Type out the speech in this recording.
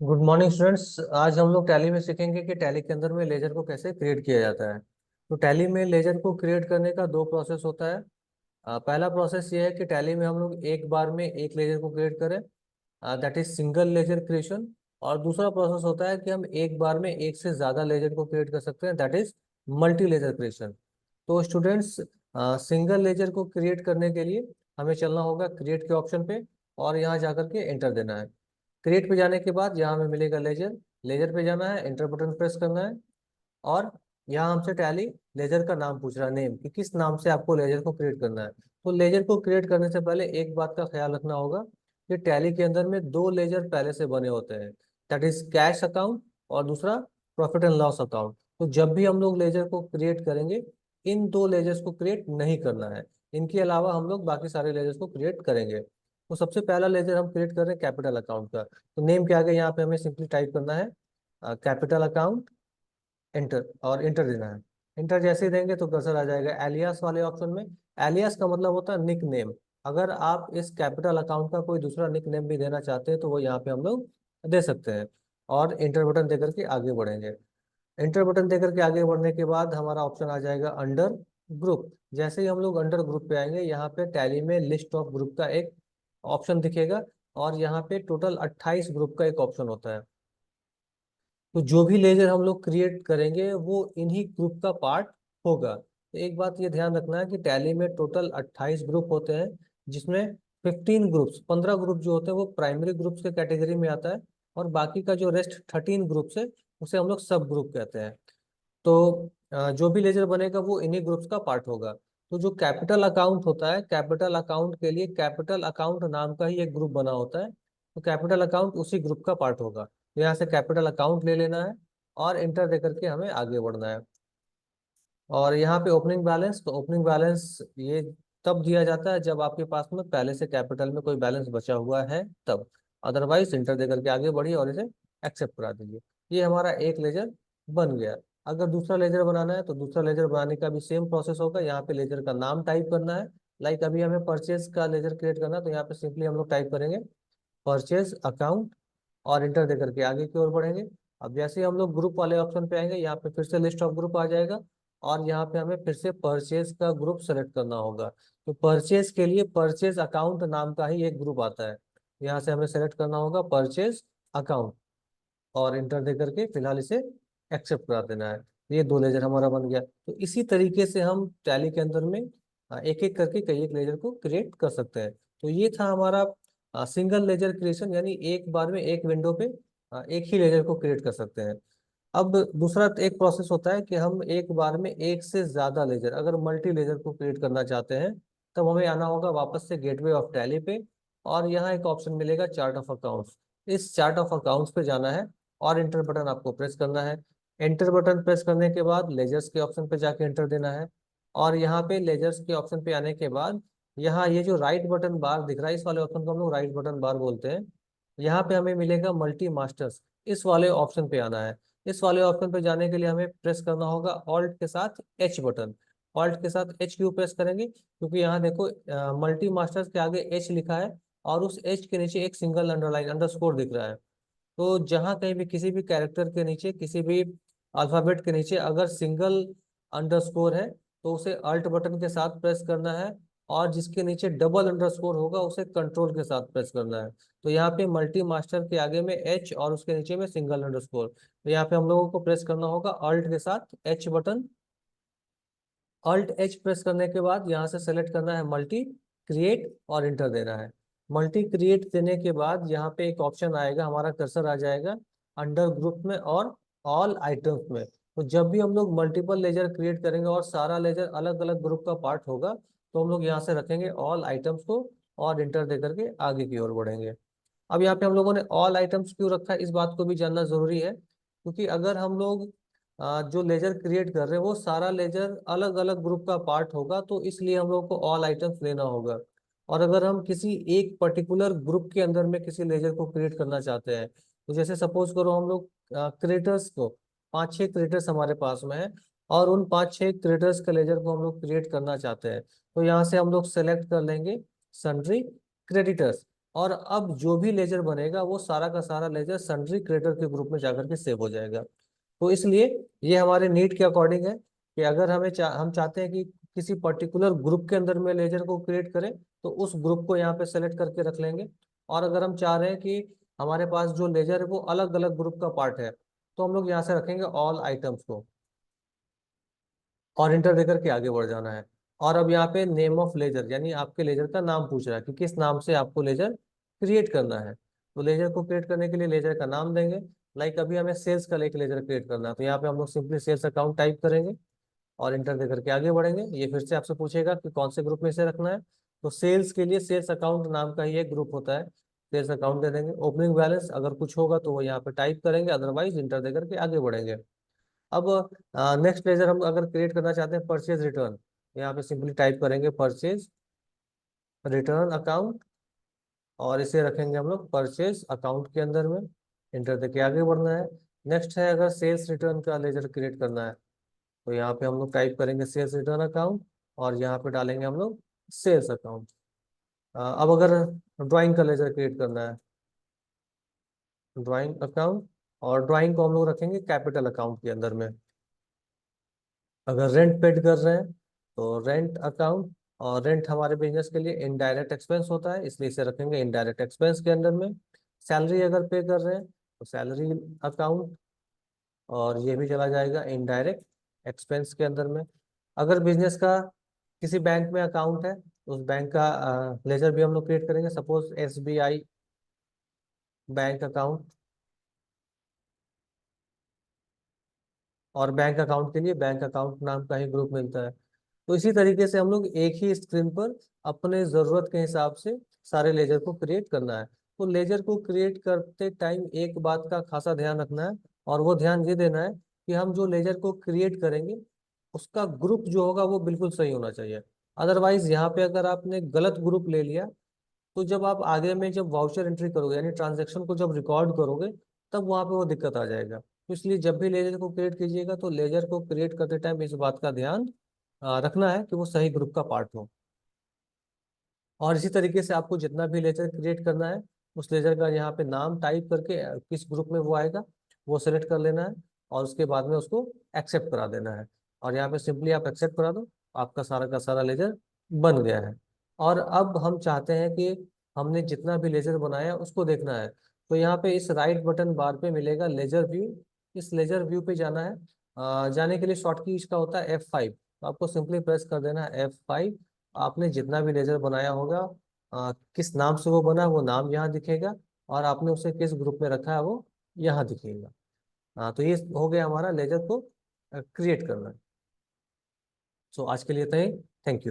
Good morning students. आज हम लोग टैली में सीखेंगे कि टैली के अंदर में लेजर को कैसे क्रिएट किया जाता है। तो टैली में लेजर को क्रिएट करने का दो प्रोसेस होता है। पहला प्रोसेस ये है कि टैली में हम लोग एक बार में एक लेजर को क्रिएट करें, that is single laser creation. और दूसरा प्रोसेस होता है कि हम एक बार में एक से ज़्यादा लेजर को क्रिएट कर सकते हैं, that is multi laser creation. तो स्टूडेंट्स, सिंगल लेजर को क्रिएट करने के लिए हमें चलना होगा क्रिएट के ऑप्शन पे और यहाँ जाकर के एंटर देना है। क्रिएट पे जाने के बाद यहाँ हमें मिलेगा लेजर। लेजर पे जाना है, एंटर बटन प्रेस करना है और यहाँ हमसे टैली लेजर का नाम पूछ रहा है, नेम, कि किस नाम से आपको लेजर को क्रिएट करना है। तो लेजर को क्रिएट करने से पहले एक बात का ख्याल रखना होगा कि टैली के अंदर में दो लेजर पहले से बने होते हैं, दैट इज कैश अकाउंट और दूसरा प्रॉफिट एंड लॉस अकाउंट। तो जब भी हम लोग लेजर को क्रिएट करेंगे, इन दो लेजर्स को क्रिएट नहीं करना है। इनके अलावा हम लोग बाकी सारे लेजर्स को क्रिएट करेंगे। तो सबसे पहला लेजर हम क्रिएट कर रहे हैं कैपिटल अकाउंट का। तो नेम के आगे यहाँ पे हमें सिंपली टाइप करना है कैपिटल अकाउंट, एंटर, और एंटर देना है। एंटर जैसे ही देंगे तो कर्सर आ जाएगा एलियास वाले ऑप्शन में। एलियास का मतलब होता है निक नेम। अगर आप इस कैपिटल अकाउंट का कोई दूसरा निक नेम भी देना चाहते हैं तो वो यहाँ पे हम लोग दे सकते हैं। और एंटर बटन देकर के आगे बढ़ेंगे। एंटर बटन देकर के आगे बढ़ने के बाद हमारा ऑप्शन आ जाएगा अंडर ग्रुप। जैसे ही हम लोग अंडर ग्रुप पे आएंगे, यहाँ पे टैली में लिस्ट ऑफ ग्रुप का एक ऑप्शन दिखेगा और यहाँ पे टोटल 28 ग्रुप का एक ऑप्शन होता है। तो जो भी लेजर हम लोग क्रिएट करेंगे वो इन्हीं ग्रुप का पार्ट होगा। तो एक बात ये ध्यान रखना है कि टैली में टोटल 28 ग्रुप होते हैं, जिसमें 15 ग्रुप जो होते हैं वो प्राइमरी ग्रुप्स के कैटेगरी में आता है और बाकी का जो रेस्ट 13 ग्रुप्स है उसे हम लोग सब ग्रुप कहते हैं। तो जो भी लेजर बनेगा वो इन्हीं ग्रुप्स का पार्ट होगा। तो जो कैपिटल अकाउंट होता है, कैपिटल अकाउंट के लिए कैपिटल अकाउंट नाम का ही एक ग्रुप बना होता है। तो कैपिटल अकाउंट उसी ग्रुप का पार्ट होगा। तो यहाँ से कैपिटल अकाउंट ले लेना है और इंटर दे करके हमें आगे बढ़ना है। और यहाँ पे ओपनिंग बैलेंस, तो ओपनिंग बैलेंस ये तब दिया जाता है जब आपके पास में पहले से कैपिटल में कोई बैलेंस बचा हुआ है तब। अदरवाइज इंटर दे करके आगे बढ़िए और इसे एक्सेप्ट करा दीजिए। ये हमारा एक लेजर बन गया। अगर दूसरा लेजर बनाना है तो दूसरा लेजर बनाने का भी सेम प्रोसेस होगा। यहाँ पे लेजर का नाम टाइप करना है। लाइक अभी हमें परचेज का लेजर क्रिएट करना है तो यहाँ पे सिंपली हम लोग टाइप करेंगे परचेज अकाउंट और इंटर देकर के आगे की ओर बढ़ेंगे। अब जैसे ही हम लोग ग्रुप वाले ऑप्शन पे आएंगे, यहाँ पे फिर से लिस्ट ऑफ ग्रुप आ जाएगा और यहाँ पे हमें फिर से परचेज का ग्रुप सेलेक्ट करना होगा। तो परचेज के लिए परचेज अकाउंट नाम का ही एक ग्रुप आता है। यहाँ से हमें सेलेक्ट करना होगा परचेज अकाउंट और इंटर दे करके फिलहाल इसे एक्सेप्ट करा देना है। ये दो लेजर हमारा बन गया। तो इसी तरीके से हम टैली के अंदर में एक एक करके कई एक लेजर को क्रिएट कर सकते हैं। तो ये था हमारा सिंगल लेजर क्रिएशन, यानी एक बार में एक विंडो पे एक ही लेजर को क्रिएट कर सकते हैं। अब दूसरा एक प्रोसेस होता है कि हम एक बार में एक से ज्यादा लेजर, अगर मल्टी लेजर को क्रिएट करना चाहते हैं, तब हमें आना होगा वापस से गेटवे ऑफ टैली पे और यहाँ एक ऑप्शन मिलेगा चार्ट ऑफ अकाउंट्स। इस चार्ट ऑफ अकाउंट्स पे जाना है और एंटर बटन आपको प्रेस करना है। एंटर बटन प्रेस करने के बाद लेजर्स के ऑप्शन पे जाके एंटर देना है और यहाँ पे लेजर्स के ऑप्शन पे आने के बाद यहाँ ये जो राइट बटन बार दिख रहा है, इस वाले ऑप्शन को हम लोग राइट बटन बार बोलते हैं। यहाँ पे हमें मिलेगा मल्टी मास्टर्स, इस वाले ऑप्शन पे आना है। इस वाले ऑप्शन पे जाने के लिए हमें प्रेस करना होगा ऑल्ट के साथ एच बटन। ऑल्ट के साथ एच क्यों प्रेस करेंगे, क्योंकि यहाँ देखो मल्टी मास्टर्स के आगे एच लिखा है और उस एच के नीचे एक सिंगल अंडरलाइन अंडरस्कोर दिख रहा है। तो जहां कहीं भी किसी भी कैरेक्टर के नीचे, किसी भी अल्फाबेट के नीचे अगर सिंगल अंडरस्कोर है तो उसे अल्ट बटन के साथ प्रेस करना है और जिसके नीचे डबल अंडरस्कोर होगा उसे कंट्रोल के साथ प्रेस करना है। तो यहाँ पे मल्टी मास्टर के आगे में एच और उसके नीचे में सिंगल अंडरस्कोर, तो यहाँ पे हम लोगों को प्रेस करना होगा अल्ट के साथ H button. Alt H press करने के बाद यहाँ से सेलेक्ट करना है मल्टी क्रिएट और इंटर देना है। मल्टी क्रिएट देने के बाद यहाँ पे एक ऑप्शन आएगा, हमारा कर्सर आ जाएगा अंडर ग्रुप में और ऑल आइटम्स में। तो जब भी हम लोग मल्टीपल लेजर क्रिएट करेंगे और सारा लेजर अलग अलग ग्रुप का पार्ट होगा, तो हम लोग यहाँ से रखेंगे ऑल आइटम्स को और इंटर दे करके आगे की ओर बढ़ेंगे। अब यहाँ पे हम लोगों ने ऑल आइटम्स क्यों रखा है, इस बात को भी जानना जरूरी है, क्योंकि अगर हम लोग जो लेजर क्रिएट कर रहे हैं वो सारा लेजर अलग अलग ग्रुप का पार्ट होगा, तो इसलिए हम लोग को ऑल आइटम्स लेना होगा। और अगर हम किसी एक पर्टिकुलर ग्रुप के अंदर में किसी लेजर को क्रिएट करना चाहते हैं, तो जैसे सपोज करो हम लोग क्रिएटर्स को, पांच छह क्रिएटर्स हमारे पास में है और उन पांच छह क्रिएटर्स के लेजर को हम लोग क्रिएट करना चाहते हैं, तो यहाँ से हम लोग सेलेक्ट कर लेंगे सन्ड्री क्रेडिटर्स। और अब जो भी लेजर बनेगा वो सारा का सारा लेजर सन्ड्री क्रिएटर के ग्रुप में जाकर के सेव हो जाएगा। तो इसलिए ये हमारे नीड के अकॉर्डिंग है कि अगर हम चाहते हैं कि किसी पर्टिकुलर ग्रुप के अंदर में लेजर को क्रिएट करें, तो उस ग्रुप को यहाँ पे सेलेक्ट करके रख लेंगे। और अगर हम चाह रहे हैं कि हमारे पास जो लेजर है वो अलग अलग ग्रुप का पार्ट है, तो हम लोग यहाँ से रखेंगे ऑल आइटम्स को, और इंटर देकर के आगे बढ़ जाना है। और अब यहाँ पे नेम ऑफ लेजर, यानी आपके लेजर का नाम पूछ रहा है कि किस नाम से आपको लेजर क्रिएट करना है। तो लेजर को क्रिएट करने के लिए लेजर का नाम देंगे। लाइक अभी हमें सेल्स का एक लेजर क्रिएट करना है, तो यहाँ पे हम लोग सिंपली सेल्स अकाउंट टाइप करेंगे और इंटर देकर के आगे बढ़ेंगे। ये फिर से आपसे पूछेगा कि कौन से ग्रुप में से रखना है। तो सेल्स के लिए सेल्स अकाउंट नाम का ही एक ग्रुप होता है, सेल्स अकाउंट दे देंगे। ओपनिंग बैलेंस अगर कुछ होगा तो वो यहाँ पे टाइप करेंगे, अदरवाइज इंटर देकर के आगे बढ़ेंगे। अब नेक्स्ट लेजर हम अगर क्रिएट करना चाहते हैं परचेज रिटर्न, यहाँ पे सिंपली टाइप करेंगे परचेज रिटर्न अकाउंट, और इसे रखेंगे हम लोग परचेज अकाउंट के अंदर में। इंटर देके आगे बढ़ना है। नेक्स्ट है अगर सेल्स रिटर्न का लेजर क्रिएट करना है, तो यहाँ पे हम लोग टाइप करेंगे सेल्स रिटर्न अकाउंट, और यहाँ पे डालेंगे हम लोग सेल्स अकाउंट। अब अगर ड्राइंग का लेजर क्रिएट करना है, ड्राइंग अकाउंट, और ड्राइंग को हम लोग रखेंगे कैपिटल अकाउंट के अंदर में। अगर रेंट पेड कर रहे हैं तो रेंट अकाउंट, और रेंट हमारे बिजनेस के लिए इनडायरेक्ट एक्सपेंस होता है, इसलिए इसे रखेंगे इनडायरेक्ट एक्सपेंस के अंदर में। सैलरी अगर पे कर रहे हैं तो सैलरी अकाउंट, और ये भी चला जाएगा इनडायरेक्ट एक्सपेंस के अंदर में। अगर बिजनेस का किसी बैंक में अकाउंट है तो उस बैंक का लेजर भी हम लोग क्रिएट करेंगे। सपोज SBI बैंक अकाउंट, और बैंक अकाउंट के लिए बैंक अकाउंट नाम का ही ग्रुप मिलता है। तो इसी तरीके से हम लोग एक ही स्क्रीन पर अपने ज़रूरत के हिसाब से सारे लेजर को क्रिएट करना है। तो लेजर को क्रिएट करते टाइम एक बात का खासा ध्यान रखना है, और वो ध्यान ये देना है कि हम जो लेजर को क्रिएट करेंगे उसका ग्रुप जो होगा वो बिल्कुल सही होना चाहिए। अदरवाइज यहाँ पे अगर आपने गलत ग्रुप ले लिया, तो जब आप आगे में जब वाउचर एंट्री करोगे यानी ट्रांजेक्शन को जब रिकॉर्ड करोगे, तब वहां पे वो दिक्कत आ जाएगा। तो इसलिए जब भी लेजर को क्रिएट कीजिएगा तो लेजर को क्रिएट करते टाइम इस बात का ध्यान रखना है कि वो सही ग्रुप का पार्ट हो। और इसी तरीके से आपको जितना भी लेजर क्रिएट करना है उस लेजर का यहाँ पे नाम टाइप करके किस ग्रुप में वो आएगा वो सेलेक्ट कर लेना है, और उसके बाद में उसको एक्सेप्ट करा देना है। और यहाँ पे सिंपली आप एक्सेप्ट करा दो, आपका सारा का सारा लेजर बन गया है। और अब हम चाहते हैं कि हमने जितना भी लेजर बनाया उसको देखना है। तो यहाँ पे इस राइट बटन बार पे मिलेगा लेजर व्यू, इस लेजर व्यू पे जाना है। जाने के लिए शॉर्ट की इसका होता है F5, तो आपको सिंपली प्रेस कर देना है F5। आपने जितना भी लेजर बनाया होगा, किस नाम से वो बना वो नाम यहाँ दिखेगा, और आपने उसे किस ग्रुप में रखा है वो यहाँ दिखेगा। तो ये हो गया हमारा लेजर को क्रिएट करना। सो आज के लिए इतना ही। Thank you.